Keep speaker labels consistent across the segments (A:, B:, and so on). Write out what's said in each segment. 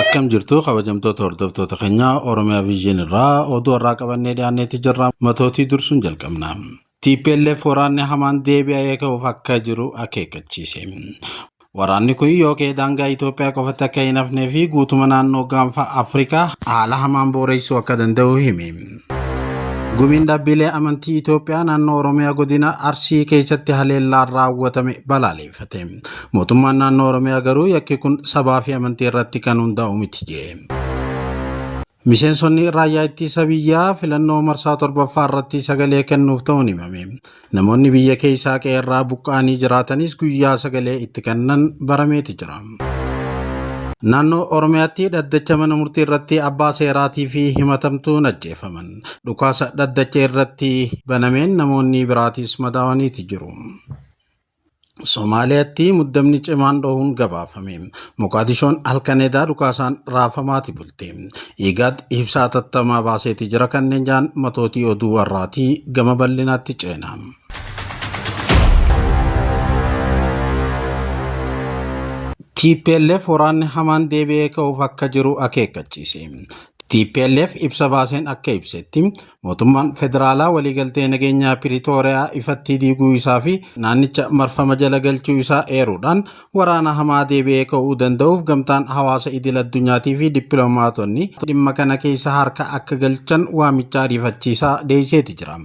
A: Akkam jirtu kabajamtoota hordoftoota keenyaa Oromiyaa Vision irraa oduu irraa qabannee dhiyaanneeti jirra. Matootii dursuun jalqabna. TPLF waraanni hamaan deebi'ee ka'uuf akka jiru akeekkachiise. Waraanni kun yookiin daangaa Itoophiyaa qofatti akka hin hafnee fi guutuma naannoo gaanfa Afrikaa haala hamaan booreessuu akka danda'u hime. Gumiin dhaabbilee amantii Itoophiyaa naannoo Oromiyaa godina Arsii keessatti haleellaan raawwatame balaaleffate. Mootummaan naannoo Oromiyaa garuu yakki kun sabaa fi amantii irratti kan hundaa'u miti jedhe. Miseensonni raayyaa ittisa biyyaa filannoo marsaa 7ffaa irratti sagalee kennuuf ta'uun himame. Namoonni biyya keessaa qe'ee buqqa'anii jiraatanis guyyaa sagalee itti kennan barameeti jira. Naannoo Oromiyaatti dhaddacha mana murtii irratti abbaa seeraatii fi himatamtuun ajjeefaman. Dhukaasa dhaddacha irratti banameen namoonni biraatis madaawaniiti jiru. Somaaliyaatti muddamni cimaan dhohuun gabaafame. Moqaadishoon halkaneedaa dhukaasaan raafamaati bulte. Igaad ibsaa tattamaa baaseeti jira kanneen jaan matootii oduu warraatii gama bal'inaatti ceena. TPLF waraanni hamaan deebi'ee ka'uuf akka jiru akeekkachiise. TPLF ibsa baaseen akka ibsetti mootummaan federaalaa waliigaltee nageenyaa Piriitooriyaa ifatti diiguu isaa fi naannicha marfama jala galchuu isaa eeruudhaan waraana hamaa deebi'ee ka'uu danda'uuf gamtaan hawaasa idil addunyaatii fi dippiloomaatonni dhimma kana keessa harka akka galchan waamicha ariifachiisaa dhiyeesseeti jira.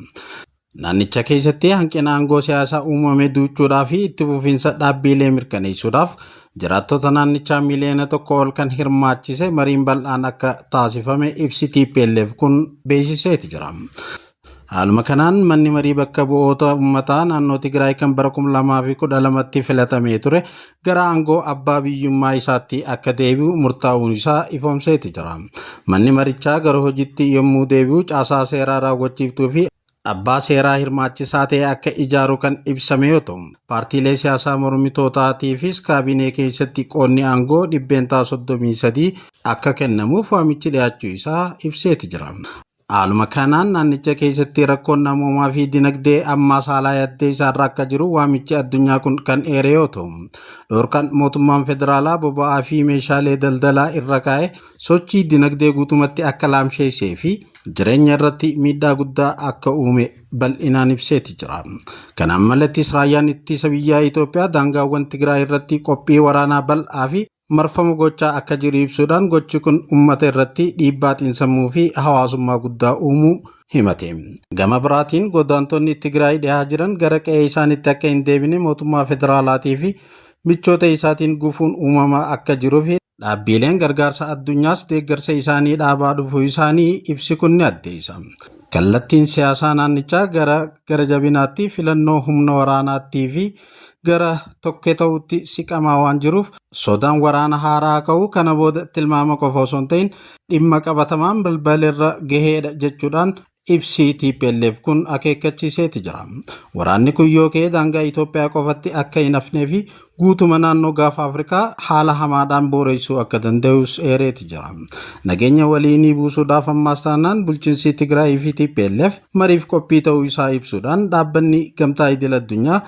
A: Naannicha keessatti hanqina aangoo siyaasaa uumame duuchuudhaa fi itti fufiinsa dhaabbilee mirkaneessuudhaaf jiraattota naannichaa miliyoona 1 ol kan hirmaachise mariin bal'aan akka taasifame ibsi TPLF kun beeksiseeti jira. Haaluma kanaan manni marii bakka bu'oota uummataa naannoo Tigraay kan bara 2012tti filatamee ture gara aangoo abbaa biyyummaa isaatti akka deebi'u murtaa'uun isaa ifoomseeti jira. Manni marichaa gara hojiitti yommuu deebi'u caasaa seeraa raawwachiiftuu fi abbaa seeraa hirmaachisaa ta'e akka ijaaru kan ibsame yoo ta'u, paartiilee siyaasaa mormitootaatiifis kaabinee keessatti qoonni aangoo 33 akka kennamuuf waamichi dhiyaachuu isaa ibseeti jira. Haaluma kanaan naannicha keessatti rakkoon namoomaa fi dinagdee ammaa saalaa yaddee isaarra akka jiru waamichi addunyaa kun kan eere yoo ta'u, dhorkaan mootummaan federaalaa boba'aa fi meeshaalee daldalaa irra kaa'e sochii dinagdee guutumatti akka laamsheessee fi jireenya irratti miidhaa guddaa akka uume bal'inaan ibseeti jira. Kanaan malattis raayyaan ittisa biyyaa Itoophiyaa daangaawwan Tigraay irratti qophii waraanaa bal'aa fi marfama gochaa akka jiru ibsuudhaan gochi kun uummata irratti dhiibbaa xiinsammuu fi hawaasummaa guddaa uumuu himate. Gama biraatiin godaantonni Tigraay dhiyaa jiran gara qe'ee isaaniitti akka hin deebine mootummaa federaalaatii fi michoota isaatiin gufuun uumamaa akka jiruu fi dhaabbileen gargaarsa addunyaas deeggarsa isaanii dhaabaa dhufuu isaanii ibsi kun ni addeessa. Kallattiin siyaasaa naannichaa gara jabinaatti filannoo humna waraanaattii fi gara tokkee ta'utti siqamaa waan jiruuf sodaan waraana haaraa ka'uu kana booda tilmaama qofa osoo hin ta'in dhimma qabatamaan balbalirra gaheedha jechuudhaan ibsi TPLF kun akeekkachiiseeti jira. Waraanni kun yookiin daangaa Itoophiyaa qofatti akka hin hafnee fi guutuma naannoo gaafa Afrikaa haala hamaadhaan booreessuu akka danda'us eereeti jira. Nageenya waliinii buusuudhaaf ammaas taanaan bulchiinsi Tigraay fi TPLF mariif qophii ta'uu isaa ibsuudhaan dhaabbanni gamtaa idil addunyaa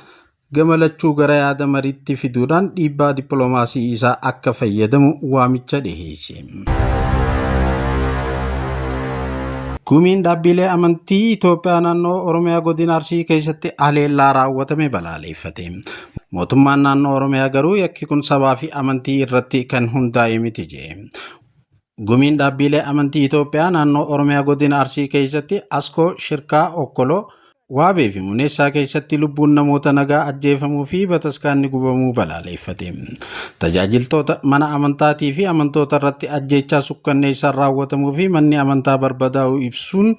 A: gamalachuu gara yaada mariitti fiduudhaan dhiibbaa dippiloomaasii isaa akka fayyadamu waamicha dhiyeesse. Gumiin dhaabbilee amantii Itoophiyaa naannoo Oromiyaa godina Arsii keessatti haleellaa raawwatame balaaleffate. Mootummaan naannoo Oromiyaa garuu yakki kun sabaa fi amantii irratti kan hundaa'e miti jedhe. Gumiin dhaabbilee amantii Itoophiyaa naannoo Oromiyaa godina Arsii keessatti Askoo Shirkaa Okkoloo Waabee fi Muneessaa keessatti lubbuun namoota nagaa ajjeefamuu fi bataskaanni gubamuu balaaleffate. Tajaajiltoota mana amantaatii fi amantoota irratti ajjeechaa sukkanneessaan raawwatamuu fi manni amantaa barbadaa'uu ibsuun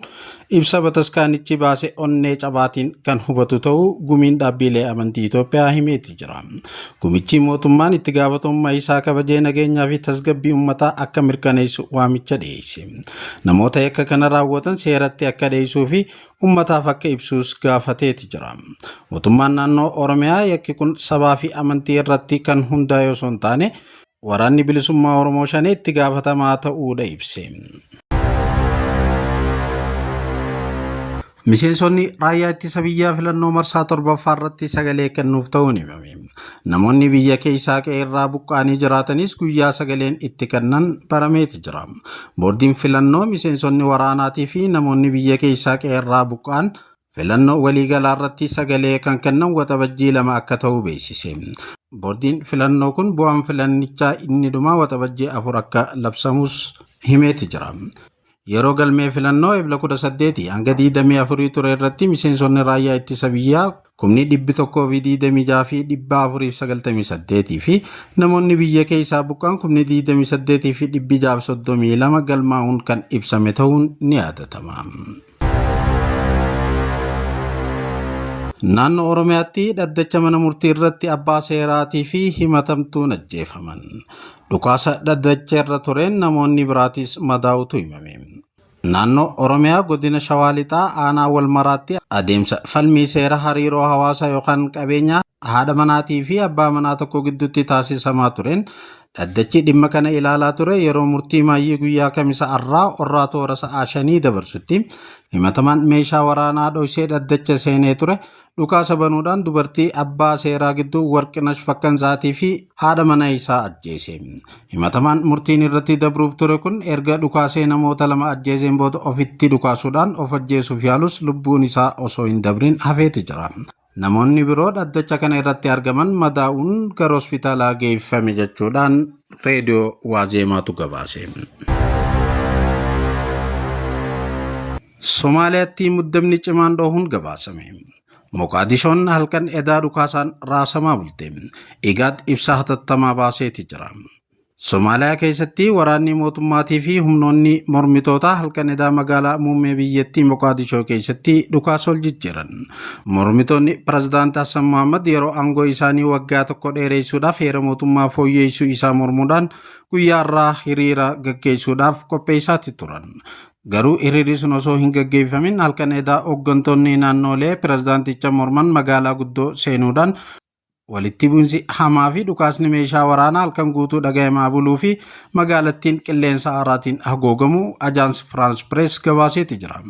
A: ibsa bataskaanichi baase onnee cabaatiin kan hubatu ta'uu gumiin dhaabbilee amantii Itoophiyaa himeeti jira. Gumichi mootummaan itti gaafatamummaa isaa kabajee nageenyaa fi tasgabbii uummataa akka mirkaneessu waamicha dhiyeesse. Namoota yakka kana raawwatan seeratti akka dhiyeessuu fi uummataaf akka ibsuus gaafateeti jira. Mootummaan naannoo Oromiyaa yakki kun sabaa fi amantii irratti kan hundaa'e osoo hin taane waraanni bilisummaa Oromoo shanee itti gaafatamaa ta'uudha ibse. Miseensonni raayyaa ittisa biyyaa filannoo marsaa torbaffaa irratti sagalee kennuuf ta'uun himame. Namoonni biyya keessaa qe'ee irraa buqqa'anii jiraatanis guyyaa sagaleen itti kennan barameeti jira. Boordiin filannoo miseensonni waraanaatii fi namoonni biyya keessaa qe'ee irraa buqqa'an filannoo waliigalaa irratti sagalee kan kennan waxabajjii 2 akka ta'u beeksise. Boordiin filannoo kun bu'aan filannichaa inni dhumaa waxabajjii 4 akka labsamus himeeti jira. Yeroo galmee filannoo ebla 18 hanga 24 ture irratti miseensonni raayyaa ittisa biyyaa 126 fi 498 fi namoonni biyya keessaa buqqa'an 28 fi 632 galmaa'uun kan ibsame ta'uun ni yaadatama. Naannoo Oromiyaatti dhaddacha mana murtii irratti abbaa seeraatii fi himatamtuun ajjeefaman. Dhukaasa dhaddacha irra tureen namoonni biraatis madaa'utu himame. Naannoo Oromiyaa godina Shawaa Lixaa aanaa Walmaraatti adeemsa falmii seera hariiroo hawaasaa yookaan qabeenyaa haadha manaatii fi abbaa manaa tokko gidduutti taasisamaa tureen dhaddachi dhimma kana ilaalaa ture. Yeroo murtii maayyii guyyaa kamisa arraa orraa toora sa'aa 5 dabarsutti himatamaan meeshaa waraanaa dhoksee dhaddacha seenee ture. Dhukaasa banuudhaan dubartii abbaa seeraa gidduu Warqinash Fakkansaatii fi haadha mana isaa ajjeese. Himatamaan murtiin irratti dabruuf ture kun erga dhukaasee namoota 2 ajjeeseen booda ofitti dhukaasuudhaan of ajjeesuuf yaalus lubbuun isaa osoo hin dabrin hafeeti jira. Namoonni biroo dhaddacha kana irratti argaman madaa'uun gara hospitaalaa geeffame jechuudhaan reediyoo Waazeemaatu gabaase. Somaaliyaatti muddamni cimaan dhohuun gabaasame. Moqaadishoon halkan edaa dhukaasaan raasamaa bulte. Igaad ibsa hatattamaa baaseeti jira. Somaaliyaa keessatti waraanni mootummaatii fi humnoonni mormitootaa halkan edaa magaalaa muummee biyyattii Moqaadishoo keessatti dhukaasa ol jijjiiran. Mormitoonni pirezidaantii Hassan Mohaammed yeroo aangoo isaanii waggaa tokko dheeressuudhaaf heera mootummaa fooyyeessuu isaa mormuudhaan guyyaa irraa hiriira gaggeessuudhaaf qopheessaatti turan. Garuu hiriirri sun osoo hin gaggeeffamin halkan edaa hooggantoonni naannolee pirezidaanticha morman magaalaa guddoo seenuudhaan walitti bu'insi hamaa fi dhukaasni meeshaa waraanaa halkan guutuu dhagahamaa buluu fi magaalattiin qilleensa haaraatiin hagoogamuu Ajaans Firaans Pirees gabaaseeti jira.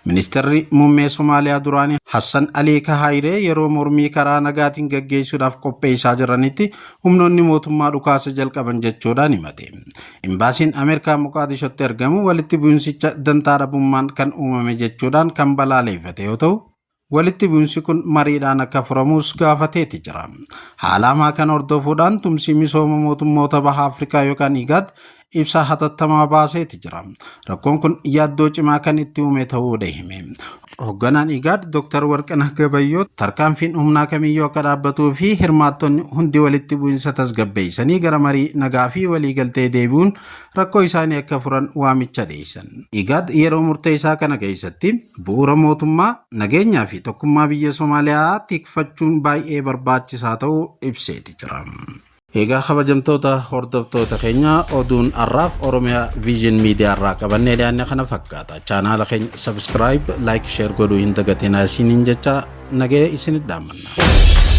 A: Ministeerri muummee Somaaliyaa duraanii Hassan Alii Kahaayiree yeroo mormii karaa nagaatiin gaggeessuudhaaf qopheessaa jiranitti humnoonni mootummaa dhukaasa jalqaban jechuudhaan himate. Imbaasiin Ameerikaa Moqaadishootti argamu walitti bu'insicha dantaa dhabummaan kan uumame jechuudhaan kan balaaleeffate yoo ta'u, walitti bu'insi kun mariidhaan akka furamus gaafateeti jira. Haala kan hordofuudhaan tumsi misooma mootummoota baha Afrikaa yookaan IGAD ibsa hatattamaa baaseeti jira. Rakkoon kun yaaddoo cimaa kan itti uume ta'uu hime. Hoogganaan IGAD Dr. Warqinah Gabayyoo tarkaanfiin humnaa kamiyyuu akka dhaabbatuu fi hirmaattonni hundi walitti bu'insa tasgabbeessanii gara marii nagaa fi waliigaltee deebi'uun rakkoo isaanii akka furan waamicha dhiyeessan. IGAD yeroo murteessaa kana keessatti bu'uura mootummaa nageenyaa fi tokkummaa biyya Somaaliyaa tikfachuun baay'ee barbaachisaa ta'uu ibseeti jira. Egaa kabajamtoota hordoftoota keenya oduun arraaf Oromiyaa Vision Media irraa qabannee dhiyaanne kana fakkaata. Chaanaala keenya subscribe, like, share godhuu hin dagatinaa isiniin jecha nagee isinit dhaamanna.